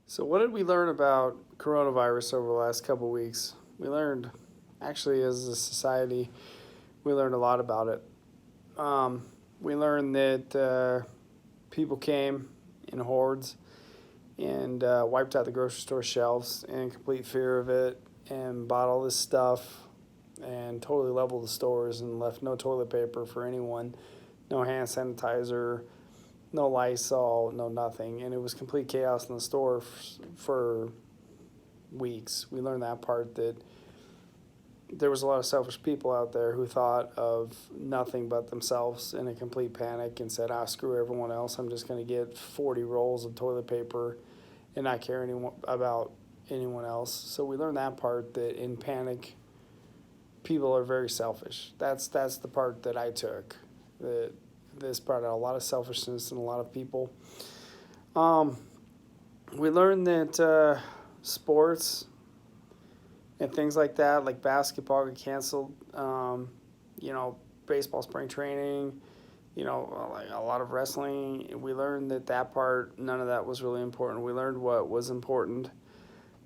So, what did we learn about coronavirus over the last couple of weeks? We learned, actually, as a society, we learned a lot about it. Um, we learned that people came in hordes and wiped out the grocery store shelves in complete fear of it and bought all this stuff and totally leveled the stores and left no toilet paper for anyone, no hand sanitizer, no Lysol, no nothing. And it was complete chaos in the store for weeks. We learned that part that there was a lot of selfish people out there who thought of nothing but themselves in a complete panic and said, screw everyone else. I'm just going to get 40 rolls of toilet paper and not care about anyone else. So we learned that part that in panic, people are very selfish. That's the part that I took. That this brought out a lot of selfishness in a lot of people. Um, we learned that sports and things like that, like basketball, got canceled. You know, baseball spring training. You know, like a lot of wrestling. We learned that part, none of that was really important. We learned what was important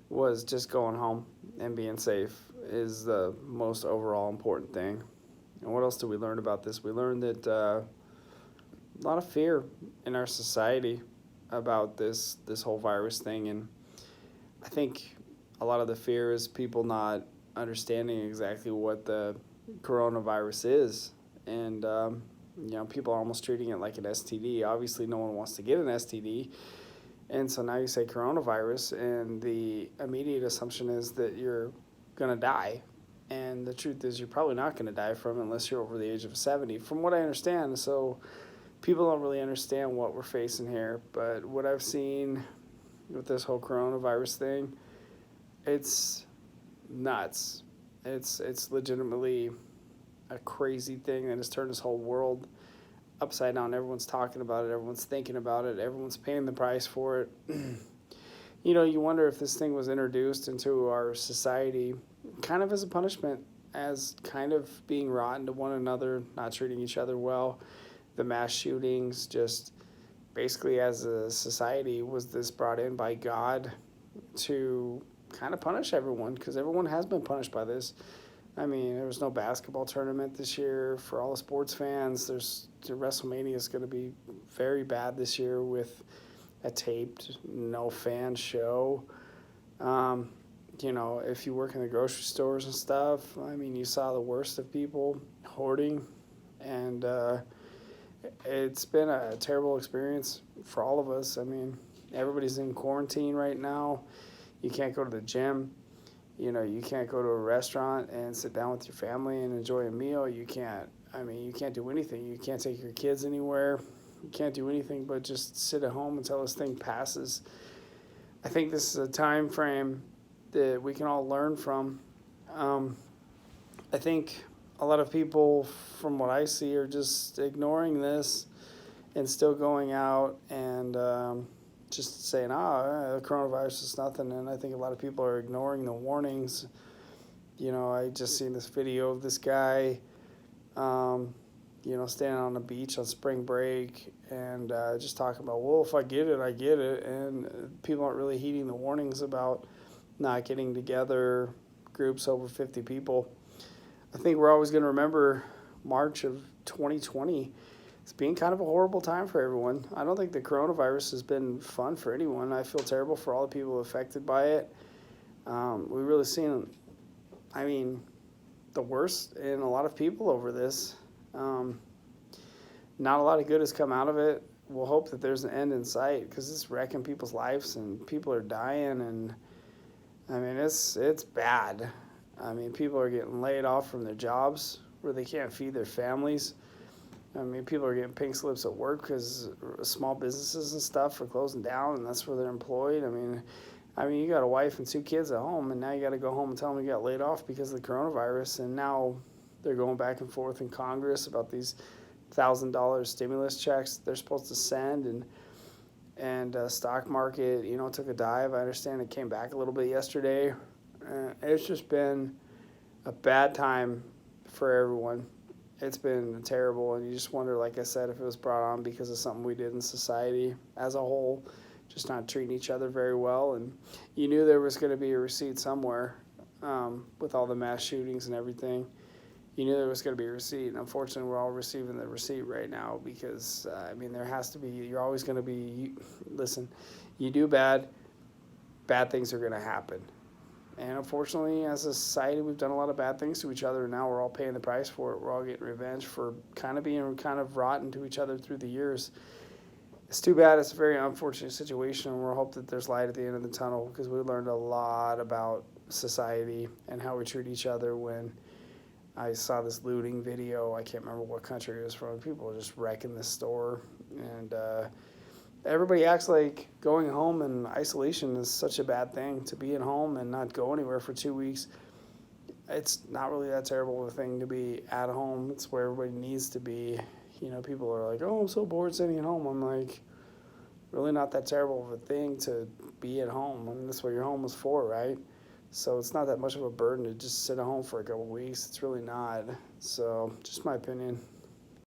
was just going home and being safe is the most overall important thing. And what else did we learn about this? We learned that a lot of fear in our society about this whole virus thing, and I think a lot of the fear is people not understanding exactly what the coronavirus is, and people are almost treating it like an STD. Obviously, no one wants to get an STD, and so now you say coronavirus, and the immediate assumption is that you're gonna die. And the truth is, you're probably not going to die from it unless you're over the age of 70, from what I understand. So people don't really understand what we're facing here. But what I've seen with this whole coronavirus thing, it's nuts. It's legitimately a crazy thing that has turned this whole world upside down. Everyone's talking about it. Everyone's thinking about it. Everyone's paying the price for it. You wonder if this thing was introduced into our society kind of as a punishment, as kind of being rotten to one another, not treating each other well. The mass shootings, just basically as a society, was this brought in by God to kind of punish everyone? Because everyone has been punished by this. I mean, there was no basketball tournament this year for all the sports fans. WrestleMania is going to be very bad this year with a taped, no fan show. Um, if you work in the grocery stores and stuff, I mean, you saw the worst of people hoarding, and it's been a terrible experience for all of us. I mean, everybody's in quarantine right now. You can't go to the gym. You can't go to a restaurant and sit down with your family and enjoy a meal. You can't do anything. You can't take your kids anywhere. You can't do anything but just sit at home until this thing passes. I think this is a time frame that we can all learn from. Um, I think a lot of people, from what I see, are just ignoring this and still going out and just saying, coronavirus is nothing. And I think a lot of people are ignoring the warnings. I just seen this video of this guy, standing on the beach on spring break and just talking about, well, if I get it, I get it. And people aren't really heeding the warnings about not getting together, groups over 50 people. I think we're always going to remember March of 2020 as being kind of a horrible time for everyone. I don't think the coronavirus has been fun for anyone. I feel terrible for all the people affected by it. We've really seen, the worst in a lot of people over this. Not a lot of good has come out of it. We'll hope that there's an end in sight because it's wrecking people's lives and people are dying, and it's bad. People are getting laid off from their jobs where they can't feed their families. People are getting pink slips at work because small businesses and stuff are closing down, and that's where they're employed. You got a wife and 2 kids at home, and now you got to go home and tell them you got laid off because of the coronavirus, and now they're going back and forth in Congress about these $1,000 stimulus checks they're supposed to send, and stock market, took a dive. I understand it came back a little bit yesterday. It's just been a bad time for everyone. It's been terrible, and you just wonder, like I said, if it was brought on because of something we did in society as a whole, just not treating each other very well. And you knew there was going to be a receipt somewhere with all the mass shootings and everything. You knew there was going to be a receipt. And unfortunately, we're all receiving the receipt right now because, there has to be, you're always going to be, listen, you do bad things are going to happen. And unfortunately, as a society, we've done a lot of bad things to each other, and now we're all paying the price for it. We're all getting revenge for kind of being kind of rotten to each other through the years. It's too bad. It's a very unfortunate situation, and we'll hope that there's light at the end of the tunnel because we learned a lot about society and how we treat each other. When I saw this looting video, I can't remember what country it was from. People were just wrecking the store, and everybody acts like going home in isolation is such a bad thing. To be at home and not go anywhere for 2 weeks, it's not really that terrible of a thing to be at home. It's where everybody needs to be. People are like, oh, I'm so bored sitting at home. I'm like, really not that terrible of a thing to be at home. That's what your home is for, right? So it's not that much of a burden to just sit at home for a couple of weeks. It's really not. So just my opinion.